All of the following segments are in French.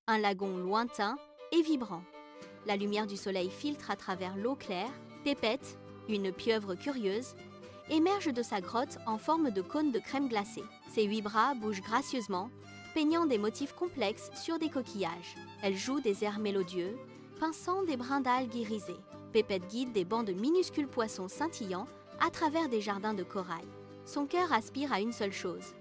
Un lagon lointain et vibrant. La lumière du soleil filtre à travers l'eau claire. Pépette, une pieuvre curieuse, émerge de sa grotte en forme de cône de crème glacée. Ses 8 bras bougent gracieusement, peignant des motifs complexes sur des coquillages. Elle joue des airs mélodieux, pinçant des brins d'algues irisées. Pépette guide des bancs de minuscules poissons scintillants à travers des jardins de corail. Son cœur aspire à une seule chose,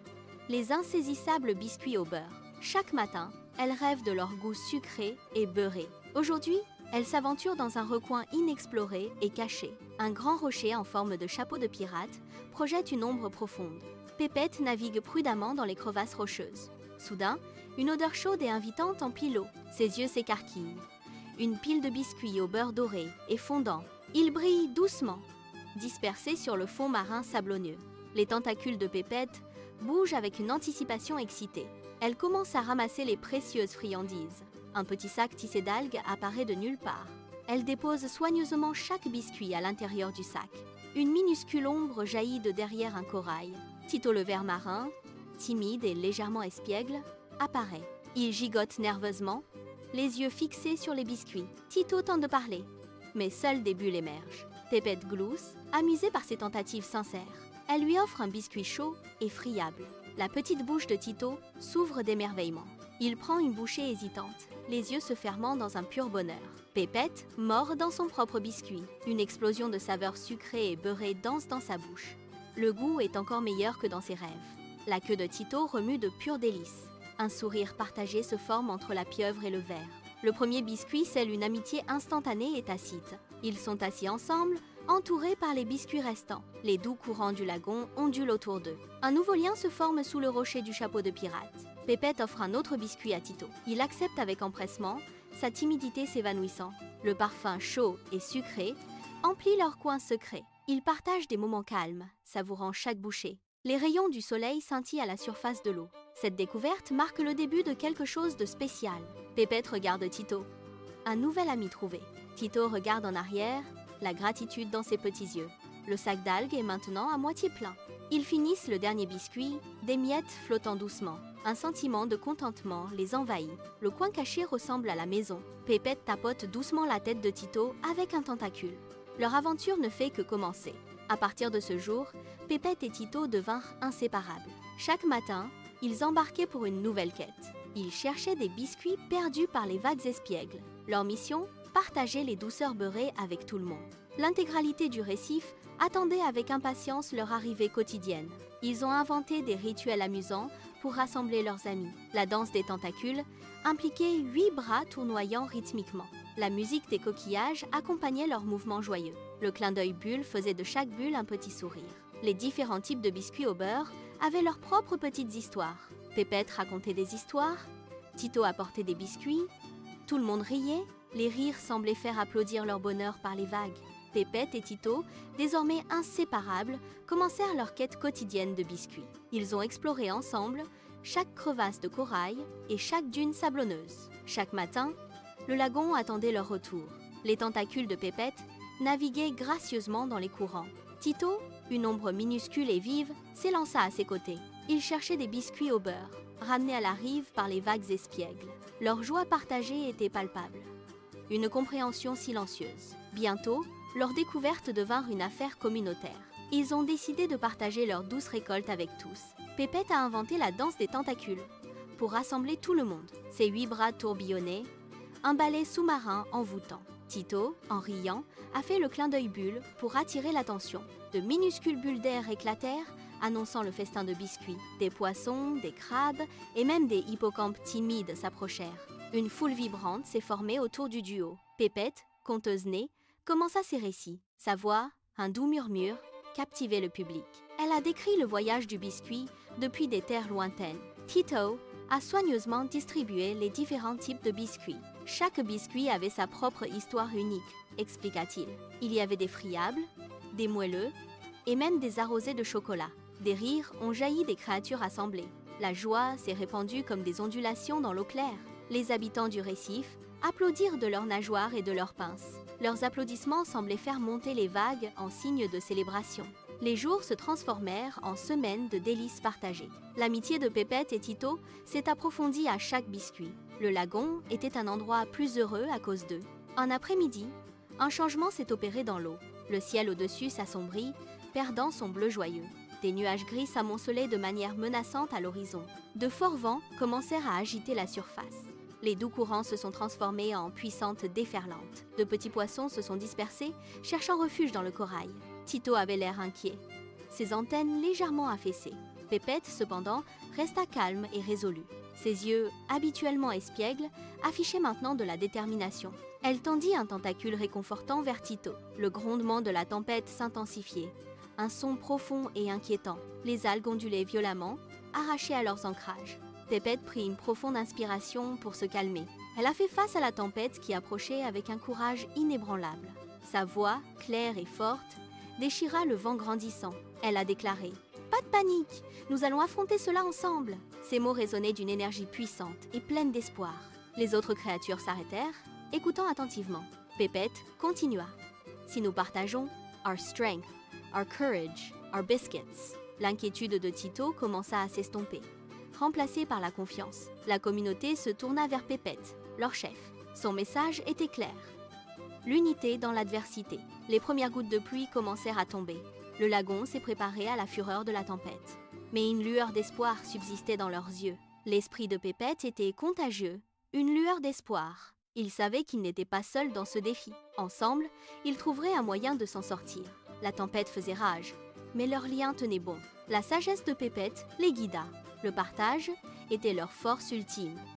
les insaisissables biscuits au beurre. Chaque matin, elle rêve de leur goût sucré et beurré. Aujourd'hui, elle s'aventure dans un recoin inexploré et caché. Un grand rocher en forme de chapeau de pirate projette une ombre profonde. Pépette navigue prudemment dans les crevasses rocheuses. Soudain, une odeur chaude et invitante emplit l'eau. Ses yeux s'écarquillent. Une pile de biscuits au beurre doré et fondant. Ils brillent doucement, dispersés sur le fond marin sablonneux. Les tentacules de Pépette bougent avec une anticipation excitée. Elle commence à ramasser les précieuses friandises. Un petit sac tissé d'algues apparaît de nulle part. Elle dépose soigneusement chaque biscuit à l'intérieur du sac. Une minuscule ombre jaillit de derrière un corail. Tito le ver marin, timide et légèrement espiègle, apparaît. Il gigote nerveusement, les yeux fixés sur les biscuits. Tito tente de parler, mais seules des bulles émergent. Pépette glousse, amusée par ses tentatives sincères. Elle lui offre un biscuit chaud et friable. La petite bouche de Tito s'ouvre d'émerveillement. Il prend une bouchée hésitante, les yeux se fermant dans un pur bonheur. Pépette mord dans son propre biscuit. Une explosion de saveurs sucrées et beurrées danse dans sa bouche. Le goût est encore meilleur que dans ses rêves. La queue de Tito remue de pur délice. Un sourire partagé se forme entre la pieuvre et le ver. Le premier biscuit scelle une amitié instantanée et tacite. Ils sont assis ensemble, entourés par les biscuits restants. Les doux courants du lagon ondulent autour d'eux. Un nouveau lien se forme sous le rocher du chapeau de pirate. Pépette offre un autre biscuit à Tito. Il accepte avec empressement, sa timidité s'évanouissant. Le parfum chaud et sucré emplit leur coin secret. Ils partagent des moments calmes, savourant chaque bouchée. Les rayons du soleil scintillent à la surface de l'eau. Cette découverte marque le début de quelque chose de spécial. Pépette regarde Tito. Un nouvel ami trouvé. Tito regarde en arrière, la gratitude dans ses petits yeux. Le sac d'algues est maintenant à moitié plein. Ils finissent le dernier biscuit, des miettes flottant doucement. Un sentiment de contentement les envahit. Le coin caché ressemble à la maison. Pépette tapote doucement la tête de Tito avec un tentacule. Leur aventure ne fait que commencer. À partir de ce jour, Pépette et Tito devinrent inséparables. Chaque matin, ils embarquaient pour une nouvelle quête. Ils cherchaient des biscuits perdus par les vagues espiègles. Leur mission, partager les douceurs beurrées avec tout le monde. L'intégralité du récif attendait avec impatience leur arrivée quotidienne. Ils ont inventé des rituels amusants pour rassembler leurs amis. La danse des tentacules impliquait 8 bras tournoyant rythmiquement. La musique des coquillages accompagnait leurs mouvements joyeux. Le clin d'œil bulle faisait de chaque bulle un petit sourire. Les différents types de biscuits au beurre avaient leurs propres petites histoires. Pépette racontait des histoires, Tito apportait des biscuits, tout le monde riait, les rires semblaient faire applaudir leur bonheur par les vagues. Pépette et Tito, désormais inséparables, commencèrent leur quête quotidienne de biscuits. Ils ont exploré ensemble chaque crevasse de corail et chaque dune sablonneuse. Chaque matin, le lagon attendait leur retour. Les tentacules de Pépette naviguaient gracieusement dans les courants. Tito, une ombre minuscule et vive, s'élança à ses côtés. Il cherchait des biscuits au beurre, ramenés à la rive par les vagues espiègles. Leur joie partagée était palpable. Une compréhension silencieuse. Bientôt, leur découverte devint une affaire communautaire. Ils ont décidé de partager leur douce récolte avec tous. Pépette a inventé la danse des tentacules pour rassembler tout le monde. Ses 8 bras tourbillonnaient, un ballet sous-marin envoûtant. Tito, en riant, a fait le clin d'œil bulle pour attirer l'attention. De minuscules bulles d'air éclatèrent, annonçant le festin de biscuits. Des poissons, des crabes et même des hippocampes timides s'approchèrent. Une foule vibrante s'est formée autour du duo. Pépette, conteuse née, commença ses récits. Sa voix, un doux murmure, captivait le public. Elle a décrit le voyage du biscuit depuis des terres lointaines. Tito a soigneusement distribué les différents types de biscuits. Chaque biscuit avait sa propre histoire unique, expliqua-t-il. Il y avait des friables, des moelleux et même des arrosés de chocolat. Des rires ont jailli des créatures assemblées. La joie s'est répandue comme des ondulations dans l'eau claire. Les habitants du récif applaudirent de leurs nageoires et de leurs pinces. Leurs applaudissements semblaient faire monter les vagues en signe de célébration. Les jours se transformèrent en semaines de délices partagées. L'amitié de Pépette et Tito s'est approfondie à chaque biscuit. Le lagon était un endroit plus heureux à cause d'eux. Un après-midi, un changement s'est opéré dans l'eau. Le ciel au-dessus s'assombrit, perdant son bleu joyeux. Des nuages gris s'amoncelaient de manière menaçante à l'horizon. De forts vents commencèrent à agiter la surface. Les doux courants se sont transformés en puissantes déferlantes. De petits poissons se sont dispersés, cherchant refuge dans le corail. Tito avait l'air inquiet, ses antennes légèrement affaissées. Pépette, cependant, resta calme et résolue. Ses yeux, habituellement espiègles, affichaient maintenant de la détermination. Elle tendit un tentacule réconfortant vers Tito. Le grondement de la tempête s'intensifiait. Un son profond et inquiétant. Les algues ondulaient violemment, arrachées à leurs ancrages. Pépette prit une profonde inspiration pour se calmer. Elle a fait face à la tempête qui approchait avec un courage inébranlable. Sa voix, claire et forte, déchira le vent grandissant. Elle a déclaré « Pas de panique, nous allons affronter cela ensemble !» Ces mots résonnaient d'une énergie puissante et pleine d'espoir. Les autres créatures s'arrêtèrent, écoutant attentivement. Pépette continua « Si nous partageons our strength, our courage, our biscuits », l'inquiétude de Tito commença à s'estomper, remplacée par la confiance. La communauté se tourna vers Pépette, leur chef. Son message était clair. L'unité dans l'adversité. Les premières gouttes de pluie commencèrent à tomber. Le lagon s'est préparé à la fureur de la tempête. Mais une lueur d'espoir subsistait dans leurs yeux. L'esprit de Pépette était contagieux, une lueur d'espoir. Ils savaient qu'ils n'étaient pas seuls dans ce défi. Ensemble, ils trouveraient un moyen de s'en sortir. La tempête faisait rage, mais leur lien tenait bon. La sagesse de Pépette les guida. Le partage était leur force ultime.